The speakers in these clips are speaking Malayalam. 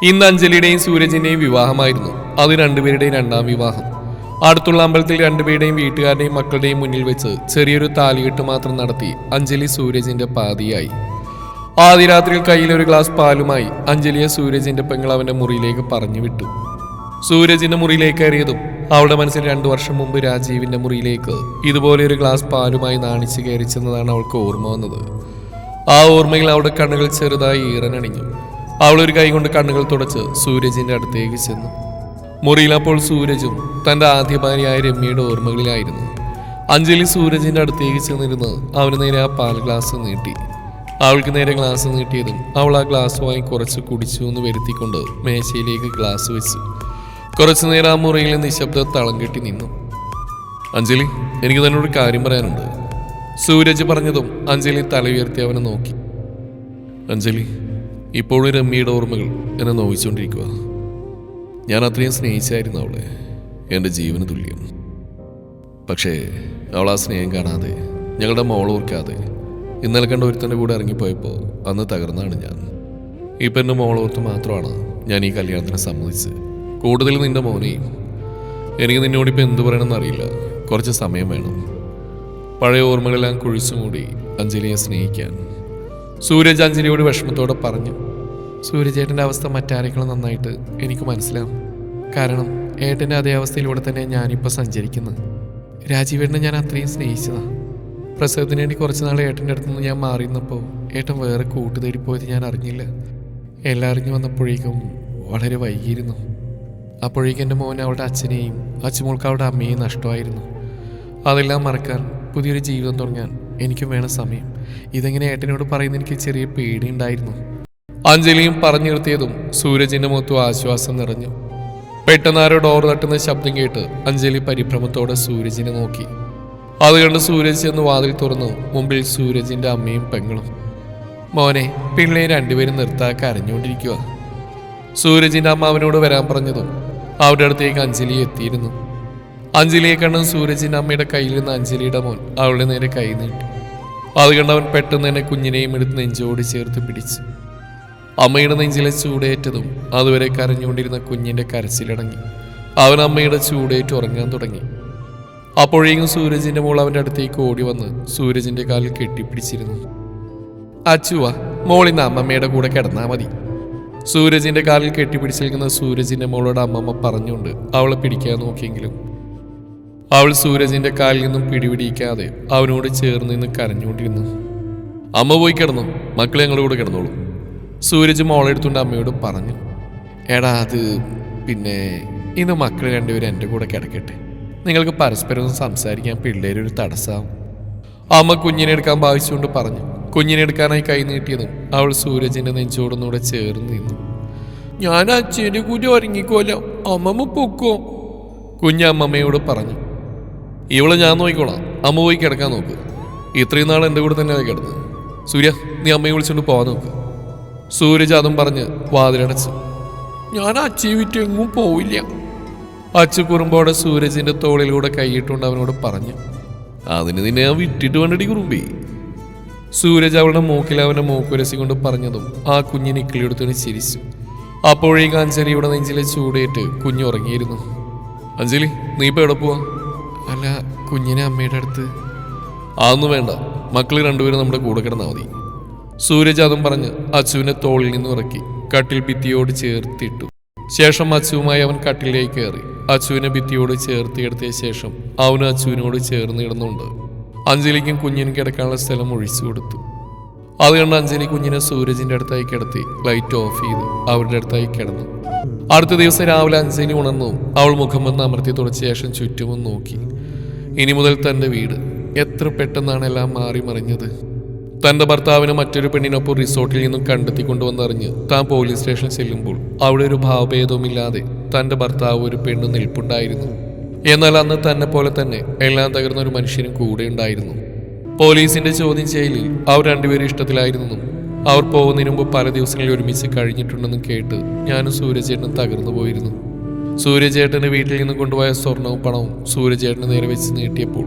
ഇന്ന് അഞ്ജലിയുടെയും സൂരജിന്റെയും വിവാഹമായിരുന്നു. അത് രണ്ടുപേരുടെയും രണ്ടാം വിവാഹം. അടുത്തുള്ള അമ്പലത്തിൽ രണ്ടുപേരുടെയും വീട്ടുകാരുടെയും മക്കളുടെയും മുന്നിൽ വെച്ച് ചെറിയൊരു താലികെട്ട് മാത്രം നടത്തി അഞ്ജലി സൂരജിന്റെ പാതിയായി. ആദ്യ രാത്രിയിൽ കയ്യിൽ ഒരു ഗ്ലാസ് പാലുമായി അഞ്ജലിയെ സൂരജിന്റെ പെങ്ങൾ അവന്റെ മുറിയിലേക്ക് പറഞ്ഞു വിട്ടു. സൂരജിന്റെ മുറിയിലേക്ക് കയറിയതും അവളുടെ മനസ്സിൽ 2 വർഷം മുമ്പ് രാജീവിന്റെ മുറിയിലേക്ക് ഇതുപോലെ ഒരു ഗ്ലാസ് പാലുമായി നാണിച്ച് കയറി ചെന്നതാണ് അവൾക്ക് ഓർമ്മ വന്നത്. ആ ഓർമ്മയിൽ അവളുടെ കണ്ണുകൾ ചെറുതായി ഈറനണിഞ്ഞു. അവളൊരു കൈ കൊണ്ട് കണ്ണുകൾ തുടച്ച് സൂരജിന്റെ അടുത്തേക്ക് ചെന്നു. മുറിയിൽ അപ്പോൾ സൂരജും തന്റെ ആദ്യ ഭാര്യയായ രമ്യയുടെ ഓർമ്മകളിലായിരുന്നു. അഞ്ജലി സൂരജിന്റെ അടുത്തേക്ക് ചെന്നിരുന്ന് അവന് നേരെ ആ പാൽ ഗ്ലാസ് നീട്ടി. അവൾക്ക് നേരെ ഗ്ലാസ് നീട്ടിയതും അവൾ ആ ഗ്ലാസ് വാങ്ങി കുറച്ച് കുടിച്ചു എന്ന് വരുത്തിക്കൊണ്ട് മേശയിലേക്ക് ഗ്ലാസ് വെച്ചു. കുറച്ചു നേരം ആ മുറിയിൽ നിശബ്ദ തളം കെട്ടി നിന്നു. അഞ്ജലി, എനിക്ക് തന്നോട് കാര്യം പറയാനുണ്ട്. സൂരജ് പറഞ്ഞതും അഞ്ജലി തല ഉയർത്തി അവനെ നോക്കി. അഞ്ജലി, ഇപ്പോഴും രമ്യയുടെ ഓർമ്മകൾ എന്നെ നോവിച്ചുകൊണ്ടിരിക്കുക. ഞാൻ അത്രയും സ്നേഹിച്ചായിരുന്നു അവളെ, എൻ്റെ ജീവന് തുല്യം. പക്ഷേ അവൾ ആ സ്നേഹം കാണാതെ, ഞങ്ങളുടെ മോളോർക്കാതെ ഇന്നലെ കണ്ട ഒരുത്തൻ്റെ കൂടെ ഇറങ്ങിപ്പോയപ്പോൾ അന്ന് തകർന്നാണ് ഞാൻ. ഇപ്പം എൻ്റെ മോളോർത്ത് മാത്രമാണ് ഞാൻ ഈ കല്യാണത്തിന് സമ്മതിച്ച്. കൂടുതൽ നിൻ്റെ മോനെയും. എനിക്ക് നിന്നോടിപ്പോൾ എന്ത് പറയണമെന്ന് അറിയില്ല. കുറച്ച് സമയം വേണം. പഴയ ഓർമ്മകളെല്ലാം കുഴിച്ചു മൂടി അഞ്ജലിയെ സ്നേഹിക്കാൻ. സൂരജ് അഞ്ജലിയോട് വിഷമത്തോടെ പറഞ്ഞു. സൂര്യചേട്ടൻ്റെ അവസ്ഥ മറ്റാരെക്കാളും നന്നായിട്ട് എനിക്ക് മനസ്സിലാവും. കാരണം ഏട്ടൻ്റെ അതേ അവസ്ഥയിലൂടെ തന്നെ ഞാനിപ്പോൾ സഞ്ചരിക്കുന്നത്. രാജീവേട്ടനെ ഞാൻ അത്രയും സ്നേഹിച്ചതാണ്. പ്രസവത്തിന് വേണ്ടി കുറച്ച് നാൾ ഏട്ടൻ്റെ അടുത്തുനിന്ന് ഞാൻ മാറിയിരുന്നപ്പോൾ ഏട്ടൻ വേറെ കൂട്ടുതേടിപ്പോയത് ഞാൻ അറിഞ്ഞില്ല. എല്ലാം അറിഞ്ഞു വന്നപ്പോഴേക്കും വളരെ വൈകിയിരുന്നു. അപ്പോഴേക്കും എൻ്റെ മോൻ അവളുടെ അച്ഛനെയും അച്ഛമോൾക്ക് അവളുടെ അമ്മയെയും നഷ്ടമായിരുന്നു. അതെല്ലാം മറക്കാൻ പുതിയൊരു ജീവിതം തുടങ്ങാൻ എനിക്കും വേണം സമയം. ഇതെങ്ങനെ ഏട്ടനോട് പറയുന്ന എനിക്ക് ചെറിയ പേടിയുണ്ടായിരുന്നു. അഞ്ജലിയും പറഞ്ഞു നിർത്തിയതും സൂരജിന്റെ മുഖത്തും ആശ്വാസം നിറഞ്ഞു. പെട്ടെന്ന് ആരോ ഡോർ തട്ടുന്ന ശബ്ദം കേട്ട് അഞ്ജലി പരിഭ്രമത്തോടെ സൂരജിനെ നോക്കി. അത് കണ്ട് സൂരജ് എന്ന് വാതിൽ തുറന്നു. മുമ്പിൽ സൂരജിന്റെ അമ്മയും പെങ്ങളും. മോനെ, പിള്ളേ രണ്ടുപേരും നിർത്താക്കി അരഞ്ഞുകൊണ്ടിരിക്കുക. സൂരജിന്റെ അമ്മ അവനോട് വരാൻ പറഞ്ഞതും അവരുടെ അടുത്തേക്ക് അഞ്ജലി എത്തിയിരുന്നു. അഞ്ജലിയെ കണ്ടും സൂരജിന്റെ അമ്മയുടെ കയ്യിൽ നിന്ന് അഞ്ജലിയുടെ മോൻ അവളുടെ നേരെ കൈ നീട്ടി. അത് കണ്ടവൻ പെട്ടെന്ന് തന്നെ കുഞ്ഞിനെയും എടുത്ത് നെഞ്ചോട് ചേർത്ത് പിടിച്ചു. അമ്മയുടെ നെഞ്ചിലെ ചൂടേറ്റതും അതുവരെ കരഞ്ഞുകൊണ്ടിരുന്ന കുഞ്ഞിന്റെ കരച്ചിലടങ്ങി. അവൻ അമ്മയുടെ ചൂടേറ്റ് ഉറങ്ങാൻ തുടങ്ങി. അപ്പോഴേക്കും സൂരജിന്റെ മോൾ അവന്റെ അടുത്തേക്ക് ഓടി വന്ന് സൂരജിന്റെ കാലിൽ കെട്ടിപ്പിടിച്ചിരുന്നു. അച്ചുവാ, മോളിന്ന് അമ്മമ്മയുടെ കൂടെ കിടന്നാ മതി. സൂരജിന്റെ കാലിൽ കെട്ടിപ്പിടിച്ചിരിക്കുന്ന സൂരജിന്റെ മോളോട് അമ്മമ്മ പറഞ്ഞുകൊണ്ട് അവളെ പിടിക്കാൻ നോക്കിയെങ്കിലും അവൾ സൂരജിന്റെ കാലിൽ നിന്നും പിടിപിടിക്കാതെ അവനോട് ചേർന്ന് നിന്ന് കരഞ്ഞുകൊണ്ടിരുന്നു. അമ്മ പോയി കിടന്നു, മക്കളെ ഞങ്ങളുടെ കൂടെ കിടന്നോളൂ. സൂരജ് മോളെടുത്തുകൊണ്ട് അമ്മയോട് പറഞ്ഞു. എടാ, അത് പിന്നെ ഇന്ന് മക്കൾ രണ്ടുപേരും എൻ്റെ കൂടെ കിടക്കട്ടെ. നിങ്ങൾക്ക് പരസ്പരം ഒന്ന് സംസാരിക്കാൻ പിള്ളേരൊരു തടസ്സമാവും. അമ്മ കുഞ്ഞിനെ എടുക്കാൻ ഭാവിച്ചുകൊണ്ട് പറഞ്ഞു. കുഞ്ഞിനെ എടുക്കാനായി കൈ നീട്ടിയതും അവൾ സൂരജിന്റെ നെഞ്ചോടൊന്നുകൂടെ ചേർന്ന് നിന്നു. ഞാൻ അച്ഛൻ്റെ കൂടി ഒരുങ്ങിക്കോലോ, അമ്മമ്മ പൊക്കോ, കുഞ്ഞമ്മമ്മയോട് പറഞ്ഞു. ഇവളെ ഞാൻ നോക്കിക്കോളാം, അമ്മ പോയി കിടക്കാൻ നോക്ക്. ഇത്രയും നാൾ എൻ്റെ കൂടെ തന്നെ കിടന്നത്. സൂര്യ, നീ അമ്മയെ വിളിച്ചുകൊണ്ട് പോകാൻ നോക്ക്. സൂരജ് അതും പറഞ്ഞ് വാതിലടച്ചു. ഞാൻ അച്ഛയെ വിറ്റ് എങ്ങും പോവില്ല. അച്ചു കുറുമ്പോടെ സൂരജിന്റെ തോളിലൂടെ കൈയിട്ടുകൊണ്ട് അവനോട് പറഞ്ഞു. അതിന് നിന്നെ ഞാൻ വിട്ടിട്ട് വേണ്ടടി കുറുമ്പി. സൂരജ് അവളുടെ മൂക്കിൽ അവന്റെ മൂക്കുരസി കൊണ്ട് പറഞ്ഞതും ആ കുഞ്ഞിന് ഇക്കിളിയെടുത്തുകൊണ്ട് ചിരിച്ചു. അപ്പോഴേക്കും അഞ്ജലിയുടെ നെഞ്ചിലെ ചൂടേറ്റ് കുഞ്ഞു ഉറങ്ങിയിരുന്നു. അഞ്ജലി, നീ ഇപ്പൊ എവിടെ പോവാ? അല്ല, കുഞ്ഞിനെ അമ്മയുടെ അടുത്ത്. അതൊന്നും വേണ്ട, മക്കള് രണ്ടുപേരും നമ്മുടെ കൂടെ കിടന്നാൽ മതി. സൂരജ് അതും പറഞ്ഞ് അച്ചുവിനെ തോളിൽ നിന്ന് ഇറക്കി കട്ടിൽ ഭിത്തിയോട് ചേർത്തിട്ടു. ശേഷം അച്ചുവുമായി അവൻ കട്ടിലേക്ക് കയറി അച്ചുവിനെ ഭിത്തിയോട് ചേർത്തിയെടുത്തിയ ശേഷം അവന് അച്ചുവിനോട് ചേർന്ന് കിടന്നുകൊണ്ട് അഞ്ജലിക്കും കുഞ്ഞിനും കിടക്കാനുള്ള സ്ഥലം ഒഴിച്ചു കൊടുത്തു. അത് കണ്ട് അഞ്ജലി കുഞ്ഞിനെ സൂരജിന്റെ അടുത്തായി കിടത്തി ലൈറ്റ് ഓഫ് ചെയ്ത് അവരുടെ അടുത്തായി കിടന്നു. അടുത്ത ദിവസം രാവിലെ അഞ്ജലി ഉണർന്നു. അവൾ മുഖം വന്ന് അമർത്തി തുടച്ച ശേഷം ചുറ്റും നോക്കി. ഇനി മുതൽ തന്റെ വീട്. എത്ര പെട്ടെന്നാണ് എല്ലാം മാറി മറിഞ്ഞത്. തന്റെ ഭർത്താവിനെ മറ്റൊരു പെണ്ണിനൊപ്പം റിസോർട്ടിൽ നിന്നും കണ്ടെത്തിക്കൊണ്ടുവന്നറിഞ്ഞ് താൻ പോലീസ് സ്റ്റേഷനിൽ ചെല്ലുമ്പോൾ അവിടെ ഒരു ഭാവഭേദവുമില്ലാതെ തന്റെ ഭർത്താവ് ഒരു പെണ്ണ് നിൽപ്പുണ്ടായിരുന്നു. എന്നാൽ അന്ന് തന്നെ പോലെ തന്നെ എല്ലാം തകർന്ന ഒരു മനുഷ്യനും കൂടെ ഉണ്ടായിരുന്നു. പോലീസിന്റെ ചോദ്യം ചെയ്യലിൽ അവർ രണ്ടുപേരും ഇഷ്ടത്തിലായിരുന്നെന്നും അവർ പോകുന്നതിന് മുമ്പ് പല ദിവസങ്ങളിൽ ഒരുമിച്ച് കഴിഞ്ഞിട്ടുണ്ടെന്നും കേട്ട് ഞാനും സൂര്യചേട്ടനും തകർന്നു പോയിരുന്നു. സൂര്യചേട്ടന്റെ വീട്ടിൽ നിന്നും കൊണ്ടുപോയ സ്വർണവും പണവും സൂര്യചേട്ടന് നേരെ വെച്ച് നീട്ടിയപ്പോൾ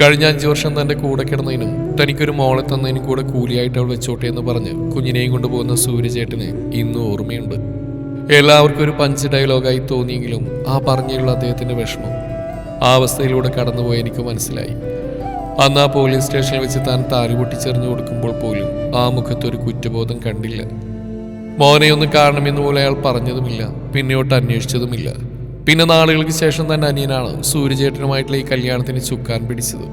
കഴിഞ്ഞ 5 വർഷം തന്റെ കൂടെ കിടന്നതിനും തനിക്കൊരു മോളെ തന്നതിനും കൂടെ കൂലിയായിട്ട് അവൾ വെച്ചോട്ടെ എന്ന് പറഞ്ഞ് കുഞ്ഞിനെയും കൊണ്ടുപോകുന്ന സൂര്യചേട്ടന് ഇന്നും ഓർമ്മയുണ്ട്. എല്ലാവർക്കും ഒരു പഞ്ച് ഡയലോഗായി തോന്നിയെങ്കിലും ആ പറഞ്ഞുള്ള അദ്ദേഹത്തിന്റെ വിഷമം ആ അവസ്ഥയിലൂടെ കടന്നുപോയി എനിക്ക് മനസ്സിലായി. അന്ന് ആ പോലീസ് സ്റ്റേഷനിൽ വെച്ച് താൻ താലി പൊട്ടിച്ചെറിഞ്ഞു കൊടുക്കുമ്പോൾ പോലും ആ മുഖത്തൊരു കുറ്റബോധം കണ്ടില്ല. മോനെ ഒന്ന് കാണണമെന്ന് പോലെ അയാൾ പറഞ്ഞതുമില്ല, പിന്നെയോട്ട് അന്വേഷിച്ചതുമില്ല. പിന്നെ നാളുകൾക്ക് ശേഷം തന്നെ അനിയനാണ് സൂര്യചേട്ടനുമായിട്ടുള്ള ഈ കല്യാണത്തിന് ചുക്കാൻ പിടിച്ചത്.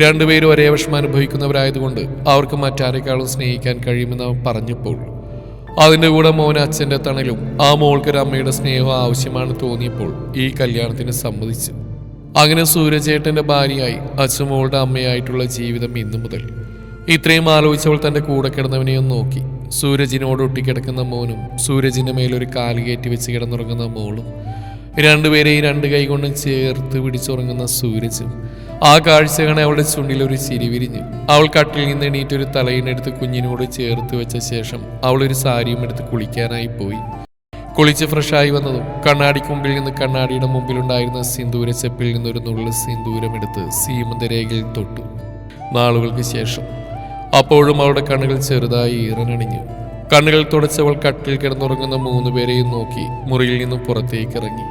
രണ്ടുപേരും ഒരേ വിഷമം അനുഭവിക്കുന്നവരായതുകൊണ്ട് അവർക്ക് മറ്റാരെക്കാളും സ്നേഹിക്കാൻ കഴിയുമെന്ന് അവൻ പറഞ്ഞപ്പോൾ അതിൻ്റെ കൂടെ മോന് അച്ഛൻ്റെ തണലും ആ മോൾക്കൊരു അമ്മയുടെ സ്നേഹം ആവശ്യമാണ് തോന്നിയപ്പോൾ ഈ കല്യാണത്തിന് സമ്മതിച്ചു. അങ്ങനെ സൂര്യചേട്ടൻ്റെ ഭാര്യയായി അച്ഛമോളുടെ അമ്മയായിട്ടുള്ള ജീവിതം ഇന്നു മുതൽ. ഇത്രയും ആലോചിച്ചവൾ തൻ്റെ കൂടെ കിടന്നവനെയും നോക്കി. സൂരജിനോട് ഒട്ടിക്കിടക്കുന്ന മോനും സൂരജിൻ്റെ മേലൊരു കാല് കയറ്റി വെച്ച് കിടന്നുറങ്ങുന്ന മോളും, രണ്ടുപേരെയും രണ്ട് കൈ കൊണ്ടും ചേർത്ത് പിടിച്ചുറങ്ങുന്ന സൂരജും. ആ കാഴ്ച കാണാൻ അവളുടെ ചുണ്ടിൽ ഒരു ചിരി വിരിഞ്ഞു. അവൾ കട്ടിൽ നിന്ന് എണീറ്റൊരു തലയിനെടുത്ത് കുഞ്ഞിനോട് ചേർത്ത് വെച്ച ശേഷം അവളൊരു സാരിയും എടുത്ത് കുളിക്കാനായി പോയി. കുളിച്ച് ഫ്രഷായി വന്നതും കണ്ണാടിക്ക് മുമ്പിൽ നിന്ന് കണ്ണാടിയുടെ മുമ്പിലുണ്ടായിരുന്ന സിന്ദൂരച്ചെപ്പിൽ നിന്നൊരു നുള്ളു സിന്ദൂരമെടുത്ത് സീമന്തരേഖയിൽ തൊട്ടു. നാളുകൾക്ക് ശേഷം അപ്പോഴും അവളുടെ കണ്ണുകൾ ചെറുതായി ഈറനണിഞ്ഞു. കണ്ണുകൾ തുടച്ചവൾ കട്ടിൽ കിടന്നുറങ്ങുന്ന 3 പേരെയും നോക്കി മുറിയിൽ നിന്നും പുറത്തേക്ക് ഇറങ്ങി.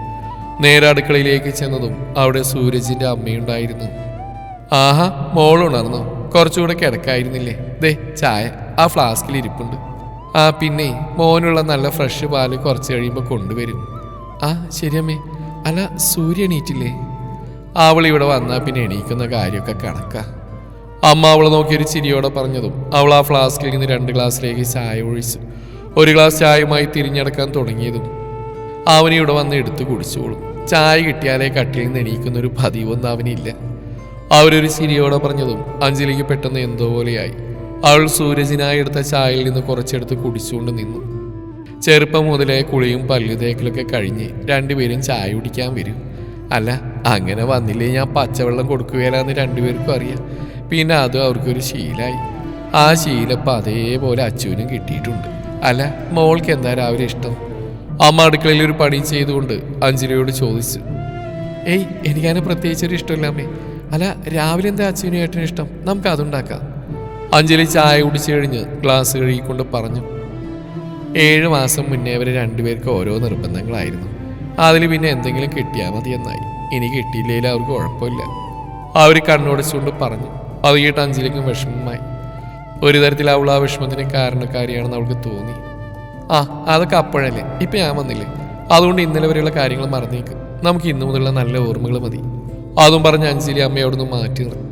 നേരെ അടുക്കളയിലേക്ക് ചെന്നതും അവിടെ സൂരജിന്റെ അമ്മയുണ്ടായിരുന്നു. ആഹാ, മോളുണർന്നോ? കുറച്ചുകൂടെ കിടക്കായിരുന്നില്ലേ? ദേ ചായ ആ ഫ്ലാസ്കിൽ ഇരിപ്പുണ്ട്. ആ പിന്നെ മോനുള്ള നല്ല ഫ്രഷ് പാല് കുറച്ച് കഴിയുമ്പോൾ കൊണ്ടുവരും. ആ ശരിയമ്മേ. അല്ല, സൂര്യ എണീറ്റില്ലേ? അവൾ ഇവിടെ വന്നാൽ പിന്നെ എണീക്കുന്ന കാര്യമൊക്കെ കണക്കാ. അമ്മ അവളെ നോക്കിയൊരു ചിരിയോടെ പറഞ്ഞതും അവൾ ആ ഫ്ലാസ്കിൽ നിന്ന് 2 ഗ്ലാസ്സിലേക്ക് ചായ ഒഴിച്ചു. ഒരു ഗ്ലാസ് ചായയുമായി തിരിഞ്ഞടക്കാൻ തുടങ്ങിയതും അവനിവിടെ വന്ന് എടുത്ത് കുടിച്ചോളും. ചായ കിട്ടിയാലേ കട്ടിൽ നിന്ന് എണീക്കുന്നൊരു പതിവൊന്നും അവനില്ല. അവരൊരു ചിരിയോടെ പറഞ്ഞതും അഞ്ജലിക്ക് പെട്ടെന്ന് എന്തോ പോലെയായി. അവൾ സൂരജിനായി എടുത്ത ചായയിൽ നിന്ന് കുറച്ചെടുത്ത് കുടിച്ചുകൊണ്ട് നിന്നു. ചെറുപ്പം മുതലേ കുളിയും പല്ലുതേക്കലൊക്കെ കഴിഞ്ഞ് 2 പേരും ചായ കുടിക്കാൻ വരും. അല്ല, അങ്ങനെ വന്നില്ലേ ഞാൻ പച്ചവെള്ളം കൊടുക്കുകയില്ലെന്ന് 2 പേർക്കും അറിയാം. പിന്നെ അതും അവർക്കൊരു ശീലമായി. ആ ശീലപ്പം അതേപോലെ അച്ചുവിനും കിട്ടിയിട്ടുണ്ട്. അല്ല, മോൾക്ക് എന്താ രാവിലെ ഇഷ്ടം? അമ്മ അടുക്കളയിൽ ഒരു പണി ചെയ്തുകൊണ്ട് അഞ്ജലിയോട് ചോദിച്ചു. ഏയ്, എനിക്കതിനെ പ്രത്യേകിച്ചൊരു ഇഷ്ടമില്ല അമ്മേ. അല്ല, രാവിലെ എന്താ അച്ചുവിനും ഏട്ടനും ഇഷ്ടം? നമുക്ക് അതുണ്ടാക്കാം. അഞ്ജലി ചായ കുടിച്ചു കഴിഞ്ഞ് ഗ്ലാസ് കഴുകിക്കൊണ്ട് പറഞ്ഞു. 7 മാസം മുന്നേ അവർ 2 പേർക്ക് ഓരോ നിർബന്ധങ്ങളായിരുന്നു. അതിൽ പിന്നെ എന്തെങ്കിലും കിട്ടിയാൽ മതി എന്നായി. ഇനി കിട്ടിയില്ലെങ്കിൽ അവർക്ക് കുഴപ്പമില്ല. അവർ കണ്ണുടച്ചുകൊണ്ട് പറഞ്ഞു. അത് കേട്ട് അഞ്ജലിക്കും വിഷമമായി. ഒരു തരത്തിൽ അവൾ ആ വിഷമത്തിന് കാരണക്കാരിയാണെന്ന് അവൾക്ക് തോന്നി. ആ, അതൊക്കെ അപ്പോഴല്ലേ, ഇപ്പം ഞാൻ വന്നില്ലേ, അതുകൊണ്ട് ഇന്നലെ വരെയുള്ള കാര്യങ്ങൾ മറന്നേക്കും. നമുക്ക് ഇന്നു മുതലുള്ള നല്ല ഓർമ്മകൾ മതി. അതും പറഞ്ഞ് അഞ്ജലി അമ്മയോട് നിന്ന് മാറ്റി നിർത്തി.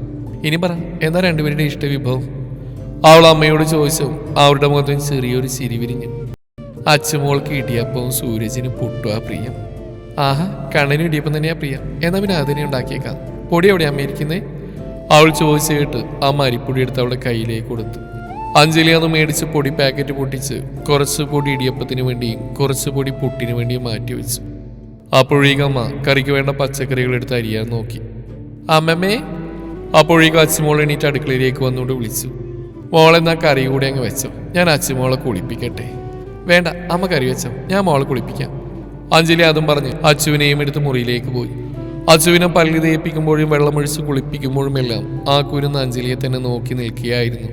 ഇനി പറ, എന്താ 2 പേരുടെ ഇഷ്ടവിഭവം? അവൾ അമ്മയോട് ചോദിച്ചു. അവരുടെ മുഖത്തും ചെറിയൊരു ചിരി വിരിഞ്ഞു. അച്ഛമോൾക്ക് ഇടിയപ്പവും സൂരജിന് പുട്ടുവാ പ്രിയം. ആഹാ, കണ്ണനും ഇടിയപ്പം തന്നെയാ പ്രിയം. എന്നാൽ പിന്നെ അതിനെ ഉണ്ടാക്കിയേക്കാം. പൊടി എവിടെ അമ്മ ഇരിക്കുന്നേ? അവൾ ചോദിച്ചു കേട്ട് അമ്മ അരിപ്പൊടി എടുത്ത് അവളുടെ കയ്യിലേക്ക് കൊടുത്തു. അഞ്ജലി അന്ന് മേടിച്ച് പൊടി പാക്കറ്റ് പൊട്ടിച്ച് കുറച്ച് പൊടി ഇടിയപ്പത്തിന് വേണ്ടിയും കുറച്ച് പൊടി പുട്ടിന് വേണ്ടിയും മാറ്റി വെച്ചു. അപ്പോഴേക്കും അമ്മ കറിക്ക് വേണ്ട പച്ചക്കറികൾ എടുത്ത് അരിയാൻ നോക്കി. അമ്മമ്മേ. അപ്പോഴേക്കും അച്ചുമോൾ എണീറ്റ് അടുക്കളയിലേക്ക് വന്നുകൊണ്ട് വിളിച്ചു. മോളെന്നാ കറി കൂടി അങ്ങ് വെച്ചോ, ഞാൻ അച്ചുമോളെ കുളിപ്പിക്കട്ടെ. വേണ്ട, അമ്മ കറി വെച്ചോ, ഞാൻ മോളെ കുളിപ്പിക്കാം. അഞ്ജലി അതും പറഞ്ഞ് അച്ചുവിനെയും എടുത്ത് മുറിയിലേക്ക് പോയി. അച്ചുവിനെ പല്ല് തേപ്പിക്കുമ്പോഴും വെള്ളമൊഴിച്ച് കുളിപ്പിക്കുമ്പോഴും എല്ലാം ആ കുരുന്ന് അഞ്ജലിയെ തന്നെ നോക്കി നിൽക്കുകയായിരുന്നു.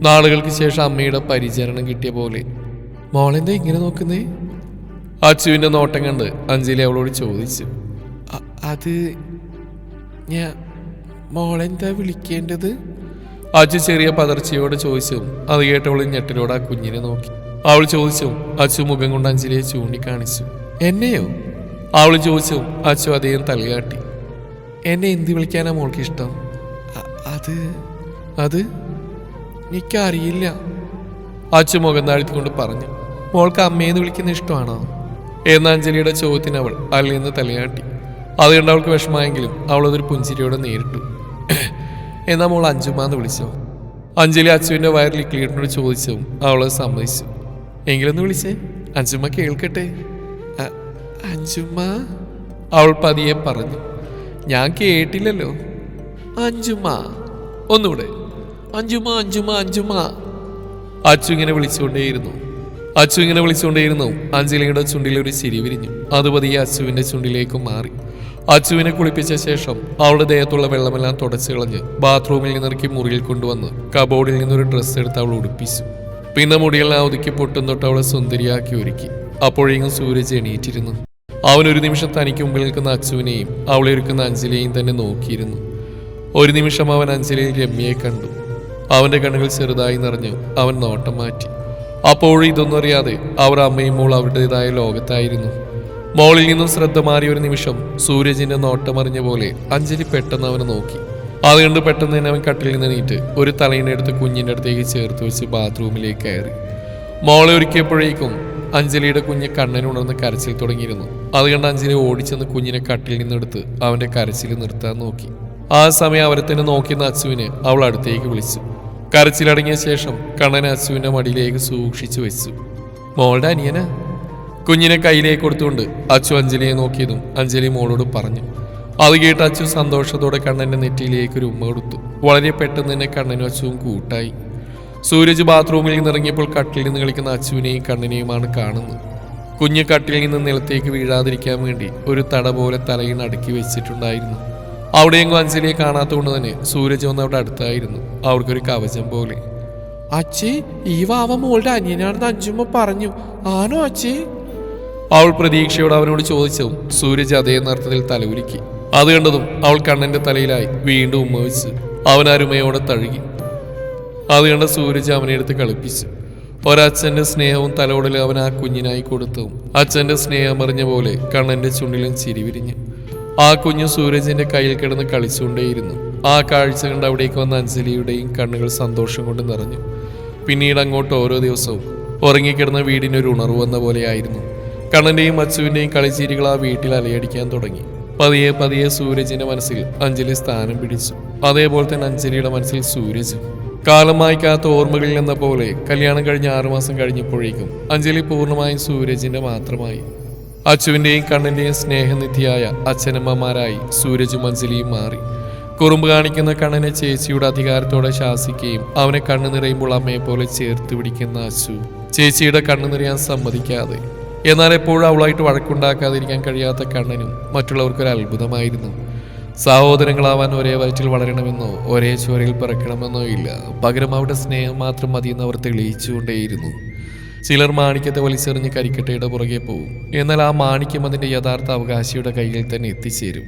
നാളുകൾക്ക് ശേഷം അമ്മയുടെ പരിചരണം കിട്ടിയ പോലെ. മോളെന്താ ഇങ്ങനെ നോക്കുന്നേ? അച്ചുവിൻ്റെ നോട്ടം കണ്ട് അഞ്ജലി അവളോട് ചോദിച്ചു. അത് ഞാൻ മോളെന്താ വിളിക്കേണ്ടത്? അച്ചു ചെറിയ പതർച്ചയോടെ ചോദിച്ചു. അത് കേട്ടവൾ ഞെട്ടലോടെ ആ കുഞ്ഞിനെ നോക്കി. അവൾ ചോദിച്ചു. അച്ചു മുഖം കൊണ്ട് അഞ്ജലിയെ ചൂണ്ടിക്കാണിച്ചു. എന്നെയോ? അവൾ ചോദിച്ചു. അച്ചു അദ്ദേഹം തലകാട്ടി. എന്നെ എന്ത് വിളിക്കാനാ മോൾക്ക് ഇഷ്ടം? അത് എനിക്കറിയില്ല. അച്ചു മുഖം താഴ്ത്തിക്കൊണ്ട് പറഞ്ഞു. മോൾക്ക് അമ്മയെന്ന് വിളിക്കുന്ന ഇഷ്ടമാണോ എന്ന അഞ്ജലിയുടെ ചോദ്യത്തിന് അവൾ അല്ലെന്ന് തലയാട്ടി. അതുകൊണ്ട് അവൾക്ക് വിഷമമായെങ്കിലും അവളതൊരു പുഞ്ചിരിയോടെ നേരിട്ടു. എന്നാ മോൾ അഞ്ജുമാന്ന് വിളിച്ചോ? അഞ്ജലി അച്ചുവിൻ്റെ വയറിൽ ക്ലീനോട് ചോദിച്ചു. അവളെ സമ്മതിച്ചു. എങ്കിലൊന്ന് വിളിച്ചേ, അഞ്ജുമ്മ കേൾക്കട്ടെ. അഞ്ജുമ്മ, അവൾ പതിയെ പറഞ്ഞു. ഞാൻ കേട്ടില്ലല്ലോ. അഞ്ജുമ്മ, ഒന്നുകൂടെ. അഞ്ജുമ്മ, അഞ്ജുമ്മ, അഞ്ജുമ്മ. അച്ചു ഇങ്ങനെ വിളിച്ചുകൊണ്ടേയിരുന്നു. അഞ്ജലിയുടെ ചുണ്ടിലൊരു ചിരി വിരിഞ്ഞു. അത് പതിയെ അച്ചുവിൻ്റെ ചുണ്ടിലേക്ക് മാറി. അച്ചുവിനെ കുളിപ്പിച്ച ശേഷം അവളുടെ ദേഹത്തുള്ള വെള്ളമെല്ലാം തുടച്ചു കളഞ്ഞ് ബാത്റൂമിൽ നിന്നിറക്കി മുറിയിൽ കൊണ്ടുവന്ന് കബോർഡിൽ നിന്നൊരു ഡ്രസ്സ് എടുത്ത് അവൾ ഉടുപ്പിച്ചു. പിന്നെ മുടിയെല്ലാം ഒതുക്കി പൊട്ടും തൊട്ട് അവളെ സുന്ദരിയാക്കി ഒരുക്കി. അപ്പോഴേക്കും സൂരജ് എണീറ്റിരുന്നു. അവനൊരു നിമിഷം തനിക്ക് മുമ്പിൽ നിൽക്കുന്ന അച്ചുവിനെയും അവളെ ഒരുക്കുന്ന അഞ്ജലിയെയും തന്നെ നോക്കിയിരുന്നു. ഒരു നിമിഷം അവൻ അഞ്ജലിയിൽ രമ്യയെ കണ്ടു. അവന്റെ കണ്ണുകൾ ചെറുതായി നിറഞ്ഞു. അവൻ നോട്ടം മാറ്റി. അപ്പോഴും ഇതൊന്നും അറിയാതെ അവർ അമ്മയും മോൾ അവരുടേതായ ലോകത്തായിരുന്നു. മോളിൽ നിന്നും ശ്രദ്ധ മാറിയ ഒരു നിമിഷം സൂരജിന്റെ നോട്ടമറിഞ്ഞ പോലെ അഞ്ജലി പെട്ടെന്ന് അവനെ നോക്കി. അതുകൊണ്ട് പെട്ടെന്ന് തന്നെ അവൻ കട്ടിൽ നിന്ന് നീറ്റ് ഒരു തലയിനെടുത്ത് കുഞ്ഞിൻ്റെ അടുത്തേക്ക് ചേർത്ത് വെച്ച് ബാത്റൂമിലേക്ക് കയറി. മോളെ ഒരുക്കിയപ്പോഴേക്കും അഞ്ജലിയുടെ കുഞ്ഞ് കണ്ണനുണർന്ന് കരച്ചിൽ തുടങ്ങിയിരുന്നു. അതുകൊണ്ട് അഞ്ജലി ഓടിച്ചെന്ന് കുഞ്ഞിനെ കട്ടിൽ നിന്നെടുത്ത് അവന്റെ കരച്ചിൽ നിർത്താൻ നോക്കി. ആ സമയം അവരെ തന്നെ നോക്കിയെന്ന അച്ചുവിനെ അവൾ അടുത്തേക്ക് വിളിച്ചു. കരച്ചിലടങ്ങിയ ശേഷം കണ്ണനെ അച്ചുവിന്റെ മടിയിലേക്ക് സൂക്ഷിച്ചു വെച്ചു. മോളുടെ അനിയന കുഞ്ഞിനെ കയ്യിലേക്ക് കൊടുത്തുകൊണ്ട് അച്ചു അഞ്ജലിയെ നോക്കിയതും അഞ്ജലി മോളോട് പറഞ്ഞു. അത് കേട്ട് അച്ചു സന്തോഷത്തോടെ കണ്ണന്റെ നെറ്റിയിലേക്ക് ഒരു ഉമ്മ കൊടുത്തു. വളരെ പെട്ടെന്ന് തന്നെ കണ്ണനും അച്ചുവും കൂട്ടായി. സൂരജ് ബാത്റൂമിൽ നിന്നിറങ്ങിയപ്പോൾ കട്ടിൽ നിന്ന് കളിക്കുന്ന അച്ചുവിനെയും കണ്ണനെയുമാണ് കാണുന്നത്. കുഞ്ഞ് കട്ടിൽ നിന്ന് നിലത്തേക്ക് വീഴാതിരിക്കാൻ വേണ്ടി ഒരു തട പോലെ തലയിൽ അടുക്കി വെച്ചിട്ടുണ്ടായിരുന്നു. അവിടെയെങ്കിലും അഞ്ജലിയെ കാണാത്തതുകൊണ്ട് തന്നെ സൂരജ് വന്ന് അവിടെ അടുത്തായിരുന്നു. അവർക്കൊരു കവചം പോലെ. അച്ഛേ, ഈ വാവ മോളുടെ അനിയനാണെന്ന് അഞ്ജുമ്മ പറഞ്ഞു. ആണോ അച്ഛേ? അവൾ പ്രതീക്ഷയോട് അവനോട് ചോദിച്ചതും സൂരജ് അതേ നർത്തത്തിൽ തലകുലുക്കി. അത് കണ്ടതും അവൾ കണ്ണന്റെ തലയിലായി വീണ്ടും ഉമ്മ വെച്ച് അവൻ അരുമയോടെ തഴുകി. അത് കണ്ട സൂരജ് അവനെ എടുത്ത് കളിപ്പിച്ചു. ഒരച്ഛന്റെ സ്നേഹവും തലോടലും അവൻ ആ കുഞ്ഞിനായി കൊടുത്തതും അച്ഛന്റെ സ്നേഹം അറിഞ്ഞ പോലെ കണ്ണന്റെ ചുണ്ടിലും ചിരി വിരിഞ്ഞു. ആ കുഞ്ഞു സൂരജിന്റെ കയ്യിൽ കിടന്ന് കളിച്ചുകൊണ്ടേയിരുന്നു. ആ കാഴ്ച കണ്ട് അവിടേക്ക് വന്ന അഞ്ജലിയുടെയും കണ്ണുകൾ സന്തോഷം കൊണ്ട് നിറഞ്ഞു. പിന്നീട് അങ്ങോട്ട് ഓരോ ദിവസവും ഉറങ്ങിക്കിടന്ന വീടിനൊരു ഉണർവ് വന്ന പോലെയായിരുന്നു. കണ്ണന്റെയും അച്ചുവിന്റെയും കളിച്ചിരികൾ ആ വീട്ടിൽ അലയടിക്കാൻ തുടങ്ങി. പതിയെ പതിയെ സൂരജിന്റെ മനസ്സിൽ അഞ്ജലി സ്ഥാനം പിടിച്ചു. അതേപോലെ തന്നെ അഞ്ജലിയുടെ മനസ്സിൽ സൂരജും. കാലം മായ്ക്കാത്ത ഓർമ്മകളിൽ എന്ന പോലെ കല്യാണം കഴിഞ്ഞ് 6 മാസം കഴിഞ്ഞപ്പോഴേക്കും അഞ്ജലി പൂർണ്ണമായും സൂരജിന്റെ മാത്രമായി. അച്ചുവിന്റെയും കണ്ണന്റെയും സ്നേഹനിധിയായ അച്ഛനമ്മമാരായി സൂരജും അഞ്ജലിയും മാറി. കുറുമ്പ് കാണിക്കുന്ന കണ്ണനെ ചേച്ചിയുടെ അധികാരത്തോടെ ശാസിക്കുകയും അവനെ കണ്ണു നിറയുമ്പോൾ അമ്മയെ പോലെ ചേർത്ത് പിടിക്കുന്ന അച്ചു ചേച്ചിയുടെ കണ്ണു നിറയാൻ സമ്മതിക്കാതെ. എന്നാൽ എപ്പോഴും അവളായിട്ട് വഴക്കുണ്ടാക്കാതിരിക്കാൻ കഴിയാത്ത കണ്ണനും മറ്റുള്ളവർക്കൊരു അത്ഭുതമായിരുന്നു. സഹോദരങ്ങളാവാൻ ഒരേ വയറ്റിൽ വളരണമെന്നോ ഒരേ ചോരയിൽ പിറക്കണമെന്നോ ഇല്ല. പകരം അവരുടെ സ്നേഹം മാത്രം മതിയെന്ന് അവർ തെളിയിച്ചുകൊണ്ടേയിരുന്നു. ചിലർ മാണിക്യത്തെ വലിച്ചെറിഞ്ഞ് കരിക്കട്ടയുടെ പുറകെ പോവും. എന്നാൽ ആ മാണിക്യം അതിൻ്റെ യഥാർത്ഥ അവകാശിയുടെ കയ്യിൽ തന്നെ എത്തിച്ചേരും.